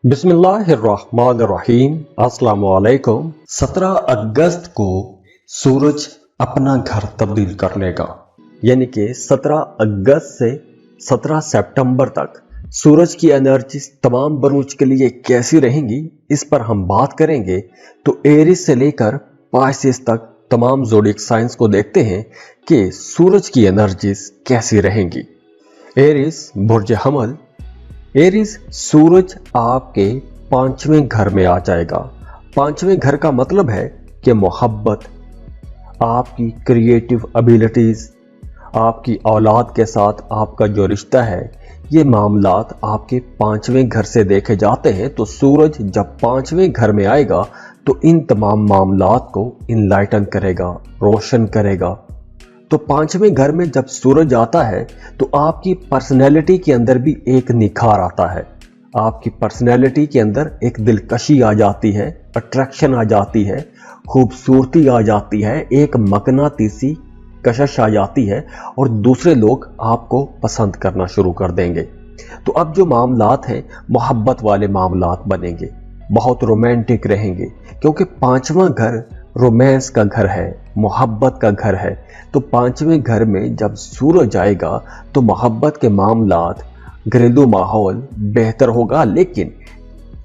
बिस्मिल्लाहिर्रहमानिर्रहीम। अस्सलाम वालेकुम। 17 अगस्त को सूरज अपना घर तब्दील कर लेगा, यानी कि 17 अगस्त से 17 सितंबर तक सूरज की एनर्जी तमाम बरूज के लिए कैसी रहेंगी, इस पर हम बात करेंगे। तो एरिस से लेकर पाइसेस तक तमाम ज़ोडिएक साइंस को देखते हैं कि सूरज की एनर्जीज कैसी रहेंगी। एरिस बुर्ज हमल। एरिस सूरज आपके 5वें घर में आ जाएगा। 5वें घर का मतलब है कि मोहब्बत, आपकी क्रिएटिव एबिलिटीज, आपकी औलाद के साथ आपका जो रिश्ता है, ये मामलात आपके 5वें घर से देखे जाते हैं। तो सूरज जब 5वें घर में आएगा तो इन तमाम मामलात को इनलाइटन करेगा, रोशन करेगा। तो 5वें घर में जब सूरज आता है तो आपकी पर्सनैलिटी के अंदर भी एक निखार आता है। आपकी पर्सनैलिटी के अंदर एक दिलकशी आ जाती है, अट्रैक्शन आ जाती है, खूबसूरती आ जाती है, एक मकनातीसी कशिश आ जाती है और दूसरे लोग आपको पसंद करना शुरू कर देंगे। तो अब जो मामलात हैं मोहब्बत वाले मामलात बनेंगे, बहुत रोमांटिक रहेंगे, क्योंकि 5वां घर रोमांस का घर है, मोहब्बत का घर है। तो 5वें घर में जब सूरज आएगा तो मोहब्बत के मामलात, घरेलू माहौल बेहतर होगा। लेकिन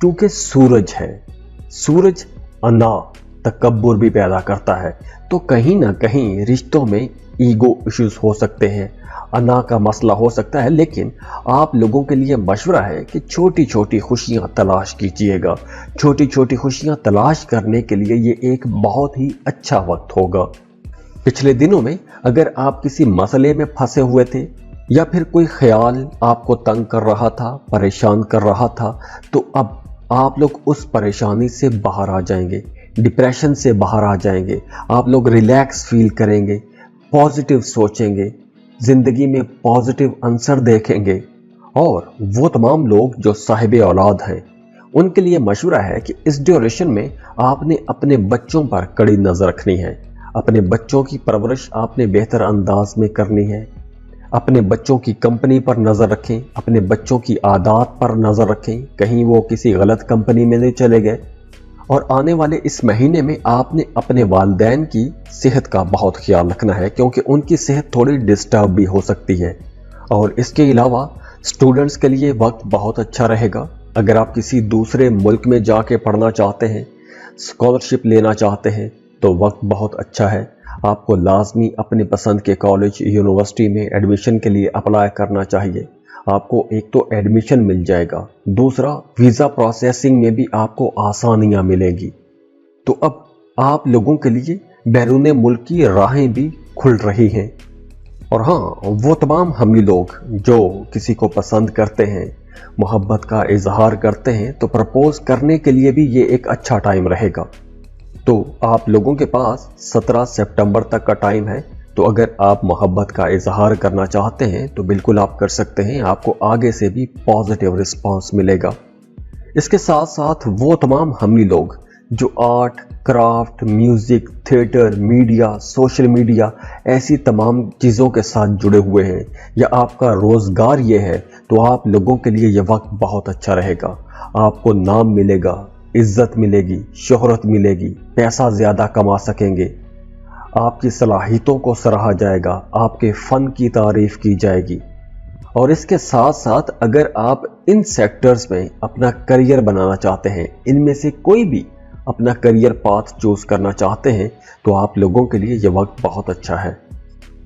क्योंकि सूरज है, सूरज अना तकब्बुर भी पैदा करता है, तो कहीं ना कहीं रिश्तों में ईगो इश्यूज हो सकते हैं, अना का मसला हो सकता है। लेकिन आप लोगों के लिए मशवरा है कि छोटी छोटी खुशियां तलाश कीजिएगा। छोटी छोटी खुशियां तलाश करने के लिए ये एक बहुत ही अच्छा वक्त होगा। पिछले दिनों में अगर आप किसी मसले में फंसे हुए थे या फिर कोई ख्याल आपको तंग कर रहा था, परेशान कर रहा था, तो अब आप लोग उस परेशानी से बाहर आ जाएंगे, डिप्रेशन से बाहर आ जाएंगे। आप लोग रिलैक्स फील करेंगे, पॉजिटिव सोचेंगे, जिंदगी में पॉजिटिव आंसर देखेंगे। और वो तमाम लोग जो साहिब औलाद हैं उनके लिए मशवरा है कि इस ड्यूरेशन में आपने अपने बच्चों पर कड़ी नजर रखनी है। अपने बच्चों की परवरिश आपने बेहतर अंदाज में करनी है। अपने बच्चों की कंपनी पर नजर रखें, अपने बच्चों की आदत पर नजर रखें, कहीं वो किसी गलत कंपनी में नहीं चले गए। और आने वाले इस महीने में आपने अपने वालिदैन की सेहत का बहुत ख्याल रखना है, क्योंकि उनकी सेहत थोड़ी डिस्टर्ब भी हो सकती है। और इसके अलावा स्टूडेंट्स के लिए वक्त बहुत अच्छा रहेगा। अगर आप किसी दूसरे मुल्क में जाके पढ़ना चाहते हैं, स्कॉलरशिप लेना चाहते हैं, तो वक्त बहुत अच्छा है। आपको लाजमी अपने पसंद के कॉलेज, यूनिवर्सिटी में एडमिशन के लिए अप्लाई करना चाहिए। आपको एक तो एडमिशन मिल जाएगा, दूसरा वीज़ा प्रोसेसिंग में भी आपको आसानियां मिलेंगी। तो अब आप लोगों के लिए बैरून मुल्क की राहें भी खुल रही हैं। और हाँ, वो तमाम हम लोग जो किसी को पसंद करते हैं, मोहब्बत का इजहार करते हैं, तो प्रपोज करने के लिए भी ये एक अच्छा टाइम रहेगा। तो आप लोगों के पास 17 सितंबर तक का टाइम है। तो अगर आप मोहब्बत का इजहार करना चाहते हैं तो बिल्कुल आप कर सकते हैं, आपको आगे से भी पॉजिटिव रिस्पांस मिलेगा। इसके साथ साथ वो तमाम हमनी लोग जो art, craft, music, theatre, media, social media, ऐसी तमाम चीज़ों के साथ जुड़े हुए हैं या आपका रोज़गार ये है, तो आप लोगों के लिए ये वक्त बहुत अच्छा रहेगा। आपको नाम मिलेगा, इज्जत मिलेगी, शोहरत मिलेगी, पैसा ज़्यादा कमा सकेंगे, आपकी सलाहियतों को सराहा जाएगा, आपके फ़न की तारीफ़ की जाएगी। और इसके साथ साथ अगर आप इन सेक्टर्स में अपना करियर बनाना चाहते हैं, इनमें से कोई भी अपना करियर पाथ चूज़ करना चाहते हैं, तो आप लोगों के लिए ये वक्त बहुत अच्छा है।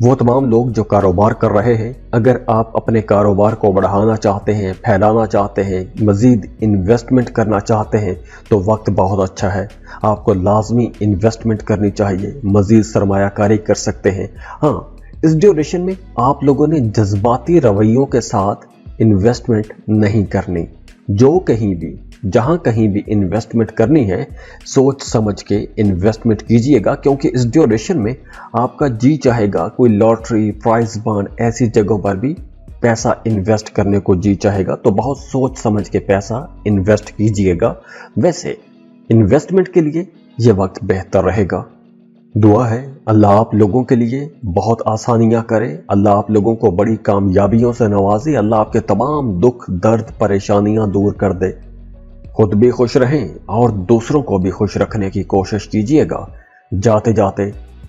वो तमाम लोग जो कारोबार कर रहे हैं, अगर आप अपने कारोबार को बढ़ाना चाहते हैं, फैलाना चाहते हैं, मज़ीद इन्वेस्टमेंट करना चाहते हैं, तो वक्त बहुत अच्छा है। आपको लाजमी इन्वेस्टमेंट करनी चाहिए, मज़ीद सरमायाकारी कर सकते हैं। हाँ, इस ड्यूरेशन में आप लोगों ने जज्बाती रवैयों के साथ इन्वेस्टमेंट नहीं करनी। जो कहीं भी, जहां कहीं भी इन्वेस्टमेंट करनी है, सोच समझ के इन्वेस्टमेंट कीजिएगा, क्योंकि इस ड्यूरेशन में आपका जी चाहेगा कोई लॉटरी, प्राइज बॉन्ड, ऐसी जगहों पर भी पैसा इन्वेस्ट करने को जी चाहेगा। तो बहुत सोच समझ के पैसा इन्वेस्ट कीजिएगा। वैसे इन्वेस्टमेंट के लिए ये वक्त बेहतर रहेगा। दुआ है अल्लाह आप लोगों के लिए बहुत आसानियां करे, अल्लाह आप लोगों को बड़ी कामयाबियों से नवाजे, अल्लाह आपके तमाम दुख, दर्द, परेशानियां दूर कर दे। खुद भी खुश रहें और दूसरों को भी खुश रखने की कोशिश कीजिएगा। जाते जाते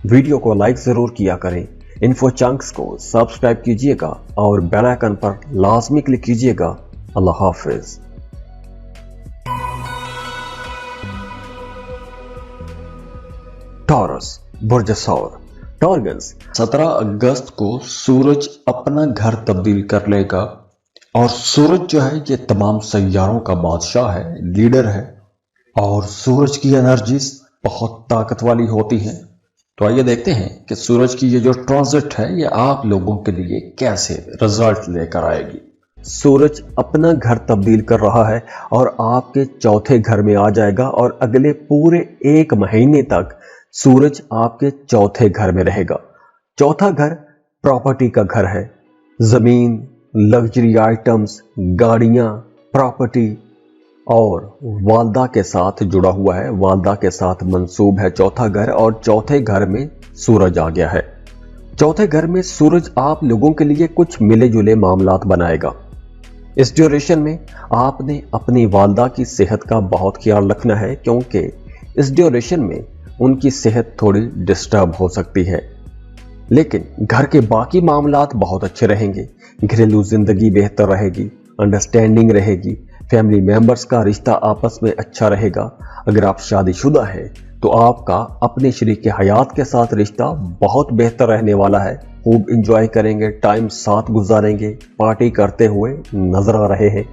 वीडियो को लाइक जरूर किया करें, इन्फो चंक्स को सब्सक्राइब कीजिएगा और बेल आइकन पर लाजमी क्लिक कीजिएगा। अल्लाह हाफिज। टॉरस बुर्ज सौर। टॉर्गन्स 17 अगस्त को सूरज अपना घर तब्दील कर लेगा और सूरज जो है ये तमाम सैयारों का बादशाह है, लीडर है और सूरज की एनर्जीज बहुत ताकत वाली होती हैं। तो आइए देखते हैं कि सूरज की ये जो ट्रांजिट है ये आप लोगों के लिए कैसे रिजल्ट लेकर आएगी। सूरज अपना घर तब्दील कर रहा है और आपके चौथे घर में आ जाएगा और अगले पूरे 1 महीने तक सूरज आपके चौथे घर में रहेगा। चौथा घर प्रॉपर्टी का घर है। जमीन, लग्जरी आइटम्स, गाड़ियां, प्रॉपर्टी और वालदा के साथ जुड़ा हुआ है, वालदा के साथ मंसूब है चौथा घर। और चौथे घर में सूरज आ गया है। चौथे घर में सूरज आप लोगों के लिए कुछ मिले जुले मामलात बनाएगा। इस ड्यूरेशन में आपने अपनी वालदा की सेहत का बहुत ख्याल रखना है, क्योंकि इस ड्यूरेशन में उनकी सेहत थोड़ी डिस्टर्ब हो सकती है। लेकिन घर के बाकी मामलात बहुत अच्छे रहेंगे। घरेलू जिंदगी बेहतर रहेगी, अंडरस्टैंडिंग रहेगी, फैमिली मेंबर्स का रिश्ता आपस में अच्छा रहेगा। अगर आप शादीशुदा हैं तो आपका अपने शरीक हयात के साथ रिश्ता बहुत बेहतर रहने वाला है। खूब इंजॉय करेंगे, टाइम साथ गुजारेंगे, पार्टी करते हुए नजर आ रहे हैं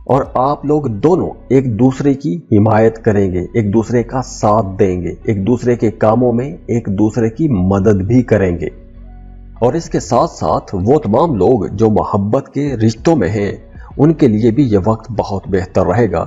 और आप लोग दोनों एक दूसरे की हिमायत करेंगे, एक दूसरे का साथ देंगे, एक दूसरे के कामों में एक दूसरे की मदद भी करेंगे। और इसके साथ साथ वो तमाम लोग जो मोहब्बत के रिश्तों में हैं उनके लिए भी ये वक्त बहुत बेहतर रहेगा।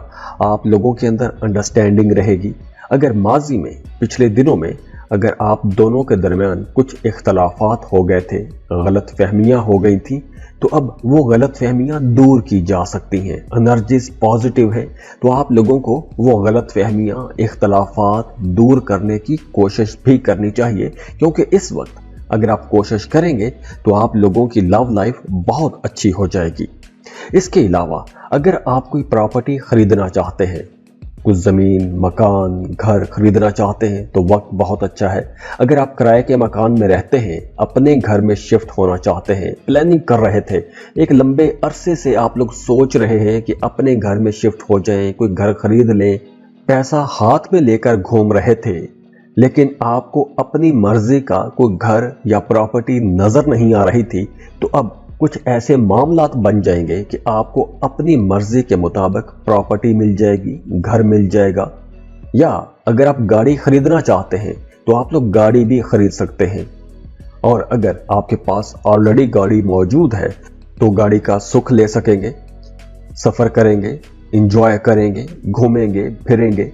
आप लोगों के अंदर अंडरस्टैंडिंग रहेगी। अगर माजी में, पिछले दिनों में अगर आप दोनों के दरमियान कुछ इख्तलाफात हो गए थे, गलत फहमियां हो गई थी, तो अब वो गलत फहमियां दूर की जा सकती हैं। एनर्जीज पॉजिटिव है, तो आप लोगों को वो गलत फहमियां, इख्तलाफात दूर करने की कोशिश भी करनी चाहिए, क्योंकि इस वक्त अगर आप कोशिश करेंगे तो आप लोगों की लव लाइफ बहुत अच्छी हो जाएगी। इसके अलावा अगर आप कोई प्रॉपर्टी खरीदना चाहते हैं, कुछ ज़मीन, मकान, घर खरीदना चाहते हैं तो वक्त बहुत अच्छा है। अगर आप किराए के मकान में रहते हैं, अपने घर में शिफ्ट होना चाहते हैं, प्लानिंग कर रहे थे, एक लंबे अरसे से आप लोग सोच रहे हैं कि अपने घर में शिफ्ट हो जाएं, कोई घर खरीद लें, पैसा हाथ में लेकर घूम रहे थे, लेकिन आपको अपनी मर्जी का कोई घर या प्रॉपर्टी नजर नहीं आ रही थी, तो अब कुछ ऐसे मामलात बन जाएंगे कि आपको अपनी मर्जी के मुताबिक प्रॉपर्टी मिल जाएगी, घर मिल जाएगा। या अगर आप गाड़ी खरीदना चाहते हैं तो आप लोग गाड़ी भी खरीद सकते हैं। और अगर आपके पास ऑलरेडी गाड़ी मौजूद है तो गाड़ी का सुख ले सकेंगे, सफर करेंगे, इंजॉय करेंगे, घूमेंगे फिरेंगे।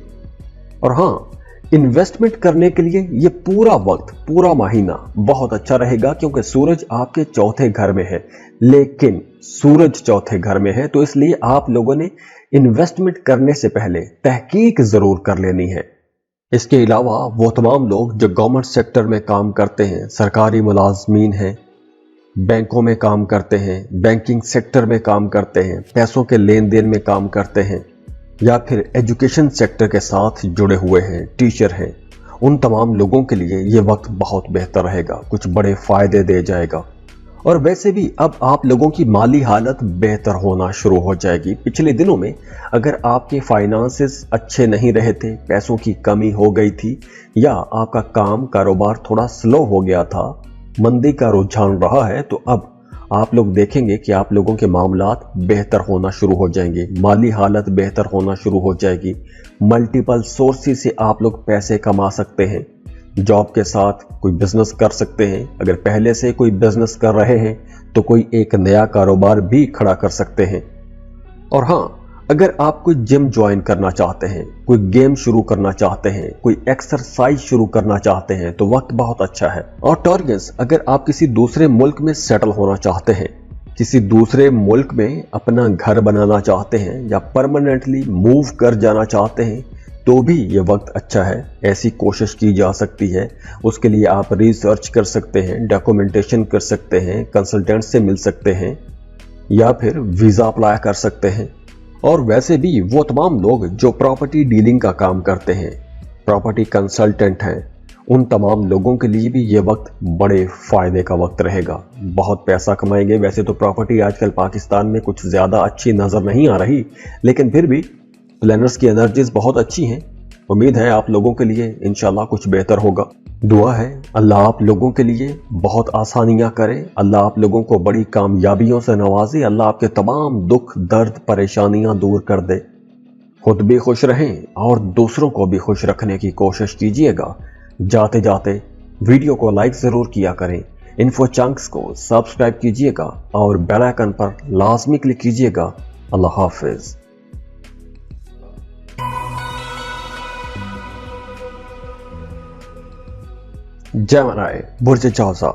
और हाँ, इन्वेस्टमेंट करने के लिए ये पूरा वक्त, पूरा महीना बहुत अच्छा रहेगा, क्योंकि सूरज आपके चौथे घर में है। लेकिन सूरज चौथे घर में है तो इसलिए आप लोगों ने इन्वेस्टमेंट करने से पहले तहकीक जरूर कर लेनी है। इसके अलावा वो तमाम लोग जो गवर्नमेंट सेक्टर में काम करते हैं, सरकारी मुलाजमीन हैं, बैंकों में काम करते हैं, बैंकिंग सेक्टर में काम करते हैं, पैसों के लेन देन में काम करते हैं, या फिर एजुकेशन सेक्टर के साथ जुड़े हुए हैं, टीचर हैं, उन तमाम लोगों के लिए ये वक्त बहुत बेहतर रहेगा, कुछ बड़े फायदे दे जाएगा। और वैसे भी अब आप लोगों की माली हालत बेहतर होना शुरू हो जाएगी। पिछले दिनों में अगर आपके फाइनेंसेस अच्छे नहीं रहे थे, पैसों की कमी हो गई थी, या आपका काम कारोबार थोड़ा स्लो हो गया था, मंदी का रुझान रहा है, तो अब आप लोग देखेंगे कि आप लोगों के मामलात बेहतर होना शुरू हो जाएंगे, माली हालत बेहतर होना शुरू हो जाएगी। मल्टीपल सोर्सेस से आप लोग पैसे कमा सकते हैं। जॉब के साथ कोई बिजनेस कर सकते हैं। अगर पहले से कोई बिजनेस कर रहे हैं तो कोई एक नया कारोबार भी खड़ा कर सकते हैं। और हाँ, अगर आप कोई जिम ज्वाइन करना चाहते हैं, कोई गेम शुरू करना चाहते हैं, कोई एक्सरसाइज शुरू करना चाहते हैं तो वक्त बहुत अच्छा है। और टॉर्गन्स, अगर आप किसी दूसरे मुल्क में सेटल होना चाहते हैं, किसी दूसरे मुल्क में अपना घर बनाना चाहते हैं या परमानेंटली मूव कर जाना चाहते हैं तो भी ये वक्त अच्छा है। ऐसी कोशिश की जा सकती है। उसके लिए आप रिसर्च कर सकते हैं, डॉक्यूमेंटेशन कर सकते हैं, कंसल्टेंट से मिल सकते हैं या फिर वीज़ा अप्लाई कर सकते हैं। और वैसे भी वो तमाम लोग जो प्रॉपर्टी डीलिंग का काम करते हैं, प्रॉपर्टी कंसल्टेंट हैं, उन तमाम लोगों के लिए भी ये वक्त बड़े फायदे का वक्त रहेगा। बहुत पैसा कमाएंगे। वैसे तो प्रॉपर्टी आजकल पाकिस्तान में कुछ ज़्यादा अच्छी नज़र नहीं आ रही, लेकिन फिर भी प्लानर्स की एनर्जीज बहुत अच्छी हैं। उम्मीद है आप लोगों के लिए इंशाल्लाह कुछ बेहतर होगा। दुआ है अल्लाह आप लोगों के लिए बहुत आसानियां करे, अल्लाह आप लोगों को बड़ी कामयाबियों से नवाजे, अल्लाह आपके तमाम दुख दर्द परेशानियां दूर कर दे। खुद भी खुश रहें और दूसरों को भी खुश रखने की कोशिश कीजिएगा। जाते जाते वीडियो को लाइक ज़रूर किया करें, इन्फो चंक्स को सब्सक्राइब कीजिएगा और बेल आइकन पर लाजमी क्लिक कीजिएगा। अल्लाह हाफिज। जेमिनी बुर्ज जौज़ा।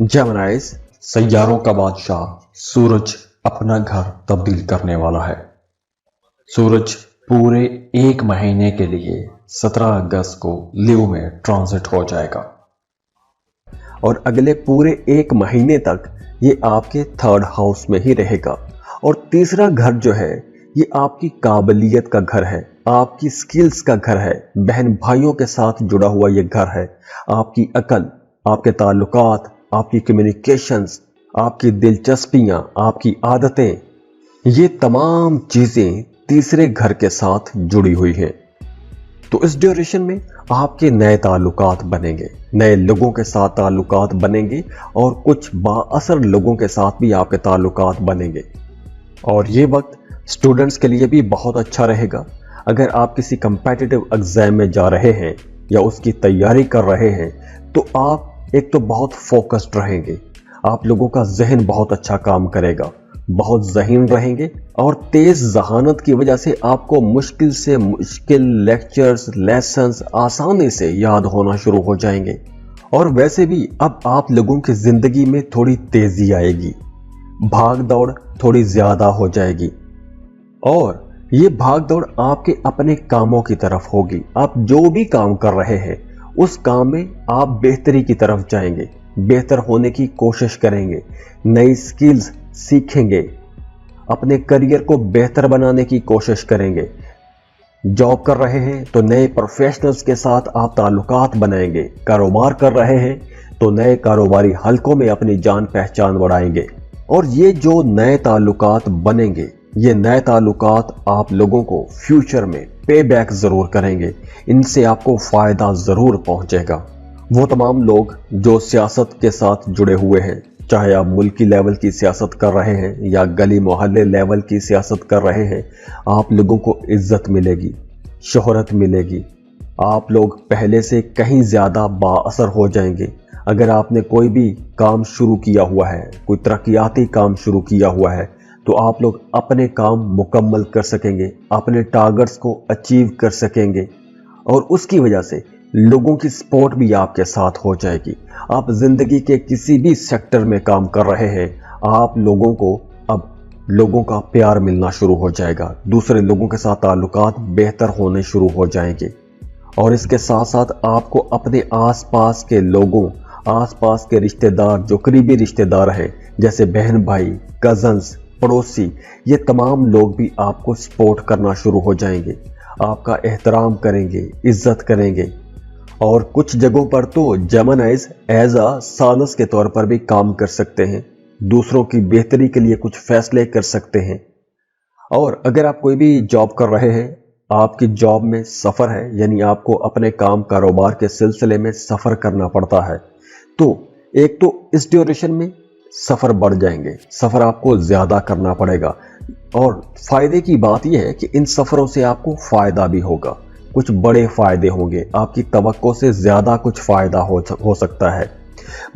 जेमिनीज़ सैयारों का बादशाह सूरज अपना घर तब्दील करने वाला है। सूरज पूरे 1 महीने के लिए 17 अगस्त को लियो में ट्रांजिट हो जाएगा और अगले पूरे 1 महीने तक ये आपके 3rd हाउस में ही रहेगा। और तीसरा घर जो है ये आपकी काबिलियत का घर है, आपकी स्किल्स का घर है, बहन भाइयों के साथ जुड़ा हुआ ये घर है। आपकी अकल, आपके ताल्लुकात, आपकी कम्युनिकेशंस, आपकी दिलचस्पियां, आपकी आदतें, ये तमाम चीजें तीसरे घर के साथ जुड़ी हुई हैं। तो इस ड्यूरेशन में आपके नए ताल्लुकात बनेंगे, नए लोगों के साथ ताल्लुकात बनेंगे और कुछ बाअसर लोगों के साथ भी आपके ताल्लुकात बनेंगे। और ये वक्त स्टूडेंट्स के लिए भी बहुत अच्छा रहेगा। अगर आप किसी कंपेटिटिव एग्जाम में जा रहे हैं या उसकी तैयारी कर रहे हैं तो आप एक तो बहुत फोकस्ड रहेंगे, आप लोगों का जहन बहुत अच्छा काम करेगा, बहुत ज़हीन रहेंगे और तेज़ जहानत की वजह से आपको मुश्किल से मुश्किल लेक्चर्स, लेसन्स आसानी से याद होना शुरू हो जाएंगे। और वैसे भी अब आप लोगों की ज़िंदगी में थोड़ी तेज़ी आएगी, भाग दौड़ थोड़ी ज़्यादा हो जाएगी और ये भाग दौड़ आपके अपने कामों की तरफ होगी। आप जो भी काम कर रहे हैं उस काम में आप बेहतरी की तरफ जाएंगे, बेहतर होने की कोशिश करेंगे, नई स्किल्स सीखेंगे, अपने करियर को बेहतर बनाने की कोशिश करेंगे। जॉब कर रहे हैं तो नए प्रोफेशनल्स के साथ आप ताल्लुकात बनाएंगे, कारोबार कर रहे हैं तो नए कारोबारी हलकों में अपनी जान पहचान बढ़ाएंगे। और ये जो नए ताल्लुकात बनेंगे, ये नए ताल्लुकात आप लोगों को फ्यूचर में पे बैक ज़रूर करेंगे, इनसे आपको फ़ायदा ज़रूर पहुंचेगा। वो तमाम लोग जो सियासत के साथ जुड़े हुए हैं, चाहे आप मुल्की लेवल की सियासत कर रहे हैं या गली मोहल्ले लेवल की सियासत कर रहे हैं, आप लोगों को इज्जत मिलेगी, शोहरत मिलेगी, आप लोग पहले से कहीं ज़्यादा बाअसर हो जाएंगे। अगर आपने कोई भी काम शुरू किया हुआ है, कोई तरक्याती काम शुरू किया हुआ है, तो आप लोग अपने काम मुकम्मल कर सकेंगे, अपने टारगेट्स को अचीव कर सकेंगे और उसकी वजह से लोगों की सपोर्ट भी आपके साथ हो जाएगी। आप जिंदगी के किसी भी सेक्टर में काम कर रहे हैं, आप लोगों को अब लोगों का प्यार मिलना शुरू हो जाएगा, दूसरे लोगों के साथ ताल्लुकात बेहतर होने शुरू हो जाएंगे। और इसके साथ साथ आपको अपने आसपास के लोगों, आसपास के रिश्तेदार, जो करीबी रिश्तेदार हैं जैसे बहन भाई, कजन्स, पड़ोसी, ये तमाम लोग भी आपको सपोर्ट करना शुरू हो जाएंगे, आपका एहतराम करेंगे, इज्जत करेंगे। और कुछ जगहों पर तो जेमिनीज़ एज अ सालस के तौर पर भी काम कर सकते हैं, दूसरों की बेहतरी के लिए कुछ फैसले कर सकते हैं। और अगर आप कोई भी जॉब कर रहे हैं, आपकी जॉब में सफ़र है, यानी आपको अपने काम कारोबार के सिलसिले में सफ़र करना पड़ता है, तो एक तो इस ड्यूरेशन में सफ़र बढ़ जाएंगे, सफ़र आपको ज़्यादा करना पड़ेगा। और फ़ायदे की बात यह है कि इन सफ़रों से आपको फ़ायदा भी होगा, कुछ बड़े फ़ायदे होंगे, आपकी तवक्को से ज़्यादा कुछ फ़ायदा हो सकता है।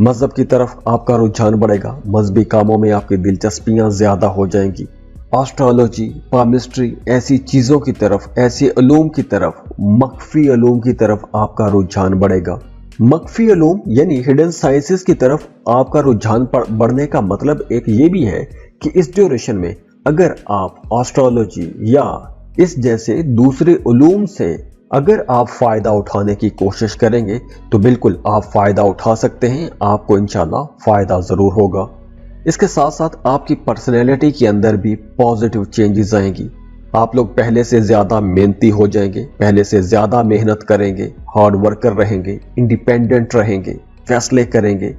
मज़हब की तरफ आपका रुझान बढ़ेगा, मजहबी कामों में आपकी दिलचस्पियाँ ज़्यादा हो जाएंगी। एस्ट्रोलॉजी, पामिस्ट्री, ऐसी चीज़ों की तरफ, ऐसे उलूम की तरफ, मख्फी उलूम की तरफ आपका रुझान बढ़ेगा। मख्फी उलूम यानी हिडन साइंसेस की तरफ आपका रुझान बढ़ने का मतलब एक ये भी है कि इस ड्यूरेशन में अगर आप एस्ट्रोलॉजी या इस जैसे दूसरे उलूम से अगर आप फ़ायदा उठाने की कोशिश करेंगे तो बिल्कुल आप फ़ायदा उठा सकते हैं, आपको इंशाल्लाह फ़ायदा ज़रूर होगा। इसके साथ साथ आपकी पर्सनैलिटी के अंदर भी पॉजिटिव चेंजेस आएंगी, आप लोग पहले से ज्यादा मेहनती हो जाएंगे, पहले से ज्यादा मेहनत करेंगे, हार्ड वर्कर रहेंगे, इंडिपेंडेंट रहेंगे, फैसले करेंगे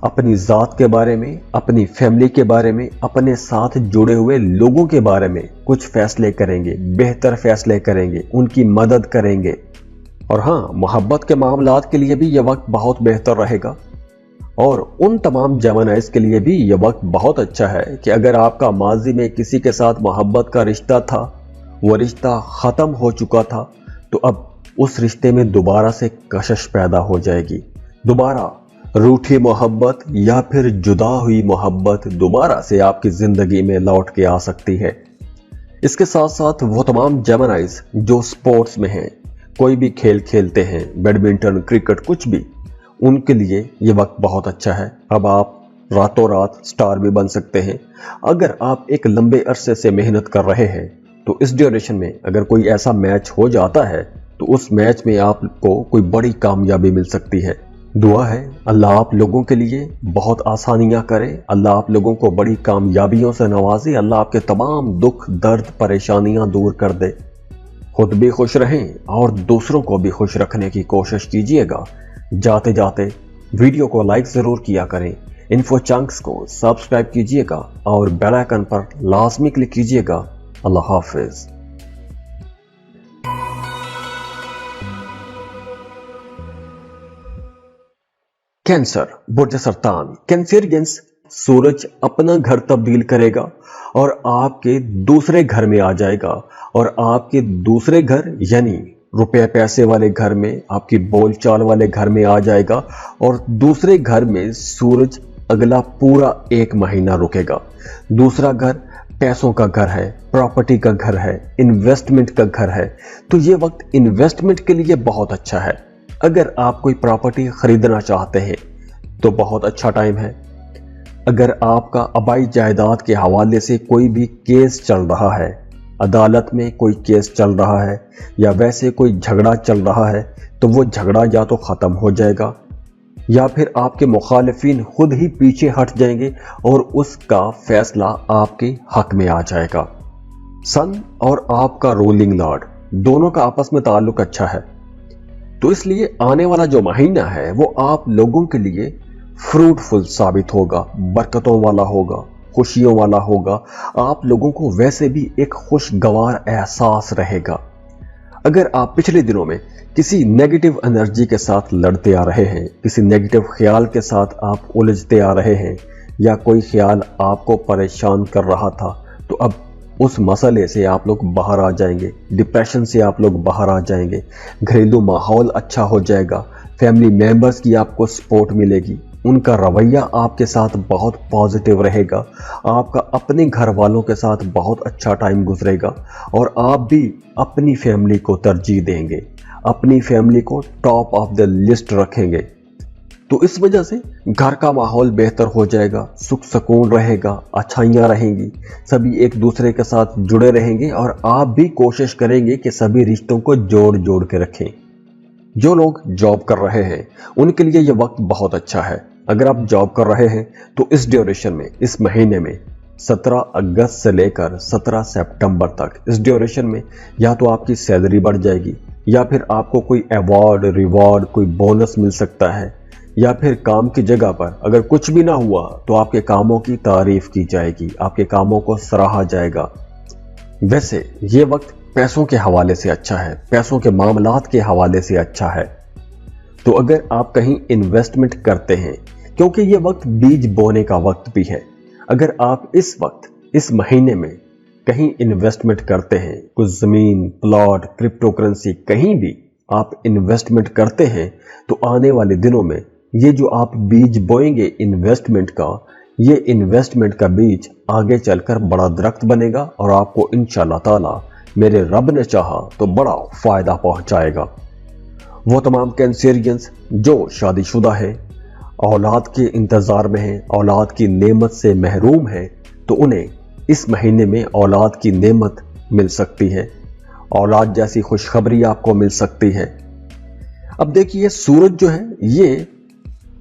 अपनी जात के बारे में, अपनी फैमिली के बारे में, अपने साथ जुड़े हुए लोगों के बारे में कुछ फैसले करेंगे, बेहतर फैसले करेंगे, उनकी मदद करेंगे। और हाँ, मोहब्बत के मामलात के लिए भी यह वक्त बहुत बेहतर रहेगा। और उन तमाम जेमिनाइज के लिए भी यह वक्त बहुत अच्छा है कि अगर आपका माजी में किसी के साथ मोहब्बत का रिश्ता था, वो रिश्ता खत्म हो चुका था, तो अब उस रिश्ते में दोबारा से कशिश पैदा हो जाएगी। दोबारा रूठी मोहब्बत या फिर जुदा हुई मोहब्बत दोबारा से आपकी जिंदगी में लौट के आ सकती है। इसके साथ साथ वो तमाम जेमिनाइज जो स्पोर्ट्स में हैं, कोई भी खेल खेलते हैं, बैडमिंटन, क्रिकेट, कुछ भी, उनके लिए ये वक्त बहुत अच्छा है। अब आप रातों रात स्टार भी बन सकते हैं। अगर आप एक लंबे अरसे से मेहनत कर रहे हैं तो इस ड्यूरेशन में अगर कोई ऐसा मैच हो जाता है तो उस मैच में आपको कोई बड़ी कामयाबी मिल सकती है। दुआ है अल्लाह आप लोगों के लिए बहुत आसानियां करे, अल्लाह आप लोगों को बड़ी कामयाबियों से नवाजे, अल्लाह आपके तमाम दुख, दर्द, परेशानियां दूर कर दे। खुद भी खुश रहें और दूसरों को भी खुश रखने की कोशिश कीजिएगा। जाते जाते वीडियो को लाइक जरूर किया करें, इन्फो चंक्स को सब्सक्राइब कीजिएगा और बेल आइकन पर लाजमी क्लिक कीजिएगा। अल्लाह हाफिज। कैंसर, बुर्ज सरतान, कैंसरियंस, सूरज अपना घर तब्दील करेगा और आपके दूसरे घर में आ जाएगा। और आपके दूसरे घर यानी रुपए पैसे वाले घर में, आपकी बोलचाल वाले घर में आ जाएगा। और दूसरे घर में सूरज अगला पूरा 1 महीना रुकेगा। दूसरा घर पैसों का घर है, प्रॉपर्टी का घर है, इन्वेस्टमेंट का घर है। तो ये वक्त इन्वेस्टमेंट के लिए बहुत अच्छा है। अगर आप कोई प्रॉपर्टी खरीदना चाहते हैं तो बहुत अच्छा टाइम है। अगर आपका आबाई जायदाद के हवाले से कोई भी केस चल रहा है, अदालत में कोई केस चल रहा है या वैसे कोई झगड़ा चल रहा है, तो वो झगड़ा या तो ख़त्म हो जाएगा या फिर आपके मुखालिफिन खुद ही पीछे हट जाएंगे और उसका फैसला आपके हक में आ जाएगा। सन और आपका रूलिंग लॉर्ड दोनों का आपस में ताल्लुक अच्छा है, तो इसलिए आने वाला जो महीना है वो आप लोगों के लिए फ्रूटफुल साबित होगा, बरकतों वाला होगा, खुशियों वाला होगा। आप लोगों को वैसे भी एक खुशगवार एहसास रहेगा। अगर आप पिछले दिनों में किसी नेगेटिव एनर्जी के साथ लड़ते आ रहे हैं, किसी नेगेटिव ख्याल के साथ आप उलझते आ रहे हैं या कोई ख्याल आपको परेशान कर रहा था, तो अब उस मसले से आप लोग बाहर आ जाएंगे, डिप्रेशन से आप लोग बाहर आ जाएंगे, घरेलू माहौल अच्छा हो जाएगा, फैमिली मेंबर्स की आपको सपोर्ट मिलेगी, उनका रवैया आपके साथ बहुत पॉजिटिव रहेगा, आपका अपने घर वालों के साथ बहुत अच्छा टाइम गुजरेगा और आप भी अपनी फैमिली को तरजीह देंगे, अपनी फैमिली को टॉप ऑफ द लिस्ट रखेंगे। तो इस वजह से घर का माहौल बेहतर हो जाएगा, सुख सुकून रहेगा, अच्छाइयाँ रहेंगी, सभी एक दूसरे के साथ जुड़े रहेंगे और आप भी कोशिश करेंगे कि सभी रिश्तों को जोड़ जोड़ के रखें। जो लोग जॉब कर रहे हैं उनके लिए यह वक्त बहुत अच्छा है। अगर आप जॉब कर रहे हैं तो इस ड्यूरेशन में, इस महीने में 17 अगस्त से लेकर 17 सितंबर तक इस ड्यूरेशन में या तो आपकी सैलरी बढ़ जाएगी या फिर आपको कोई अवार्ड, रिवॉर्ड, कोई बोनस मिल सकता है या फिर काम की जगह पर अगर कुछ भी ना हुआ तो आपके कामों की तारीफ की जाएगी, आपके कामों को सराहा जाएगा। वैसे ये वक्त पैसों के हवाले से अच्छा है, पैसों के मामलात के हवाले से अच्छा है। तो अगर आप कहीं इन्वेस्टमेंट करते हैं, क्योंकि ये वक्त बीज बोने का वक्त भी है, अगर आप इस वक्त, इस महीने में कहीं इन्वेस्टमेंट करते हैं, कुछ जमीन, प्लॉट, क्रिप्टो करेंसी, कहीं भी आप इन्वेस्टमेंट करते हैं, तो आने वाले दिनों में ये जो आप बीज बोएंगे इन्वेस्टमेंट का, ये इन्वेस्टमेंट का बीज आगे चलकर बड़ा दरख्त बनेगा और आपको इंशाअल्लाह ताला, मेरे रब ने चाहा तो बड़ा फायदा पहुंचाएगा। वो तमाम कैंसरियंस जो शादीशुदा है, औलाद के इंतजार में हैं, औलाद की नेमत से महरूम हैं, तो उन्हें इस महीने में औलाद की नेमत मिल सकती है, औलाद जैसी खुशखबरी आपको मिल सकती है। अब देखिए, सूरज जो है ये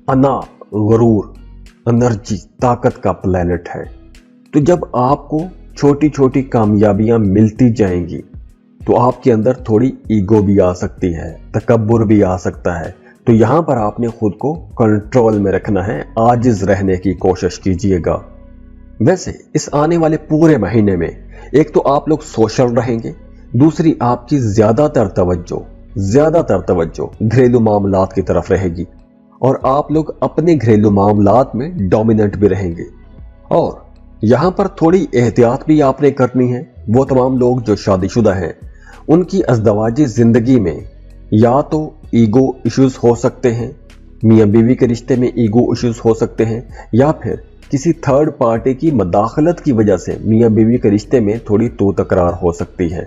अना, गरूर, एनर्जी, ताकत का प्लेनेट है। तो जब आपको छोटी छोटी कामयाबियां मिलती जाएंगी तो आपके अंदर थोड़ी ईगो भी आ सकती है, तकब्बुर भी आ सकता है। तो यहां पर आपने खुद को कंट्रोल में रखना है, आजिज रहने की कोशिश कीजिएगा। वैसे इस आने वाले पूरे महीने में एक तो आप लोग सोशल रहेंगे, दूसरी आपकी ज्यादातर तवज्जो घरेलू मामलात की तरफ रहेगी और आप लोग अपने घरेलू मामलात में डोमिनेंट भी रहेंगे। और यहां पर थोड़ी एहतियात भी आपने करनी है। वो तमाम लोग जो शादीशुदा हैं, उनकी अज़दवाजी जिंदगी में या तो ईगो इश्यूज हो सकते हैं, मियां बीवी के रिश्ते में ईगो इश्यूज हो सकते हैं, या फिर किसी थर्ड पार्टी की मदाखलत की वजह से मियां बीवी के रिश्ते में थोड़ी तो तकरार हो सकती है।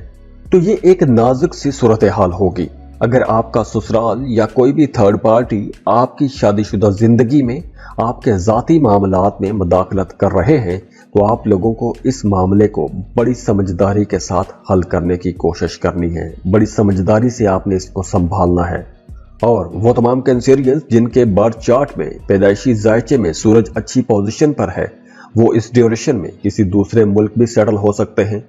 तो ये एक नाजुक सी सूरत हाल होगी। अगर आपका ससुराल या कोई भी थर्ड पार्टी आपकी शादीशुदा जिंदगी में आपके ज़ाती मामलात में मदाखलत कर रहे हैं, तो आप लोगों को इस मामले को बड़ी समझदारी के साथ हल करने की कोशिश करनी है। बड़ी समझदारी से आपने इसको संभालना है। और वो तमाम कैंसेरियंस जिनके बर्थ चार्ट में पैदाइशी जायचे में सूरज अच्छी पोजीशन पर है, वो इस ड्यूरेशन में किसी दूसरे मुल्क भी सेटल हो सकते हैं।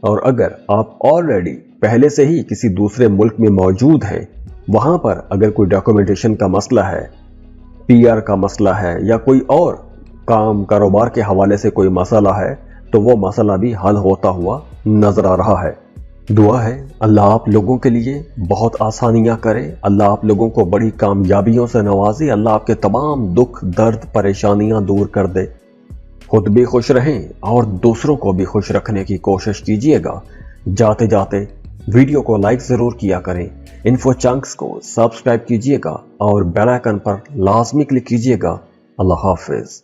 और अगर आप ऑलरेडी पहले से ही किसी दूसरे मुल्क में मौजूद हैं, वहां पर अगर कोई डॉक्यूमेंटेशन का मसला है, पीआर का मसला है, या कोई और काम कारोबार के हवाले से कोई मसला है, तो वो मसला भी हल होता हुआ नजर आ रहा है। दुआ है अल्लाह आप लोगों के लिए बहुत आसानियां करे, अल्लाह आप लोगों को बड़ी कामयाबियों से नवाजे, अल्लाह आपके तमाम दुख दर्द परेशानियां दूर कर दे। खुद भी खुश रहें और दूसरों को भी खुश रखने की कोशिश कीजिएगा। जाते जाते वीडियो को लाइक जरूर किया करें, इन्फो चंक्स को सब्सक्राइब कीजिएगा और बेल आइकन पर लाजमी क्लिक कीजिएगा। अल्लाह हाफिज।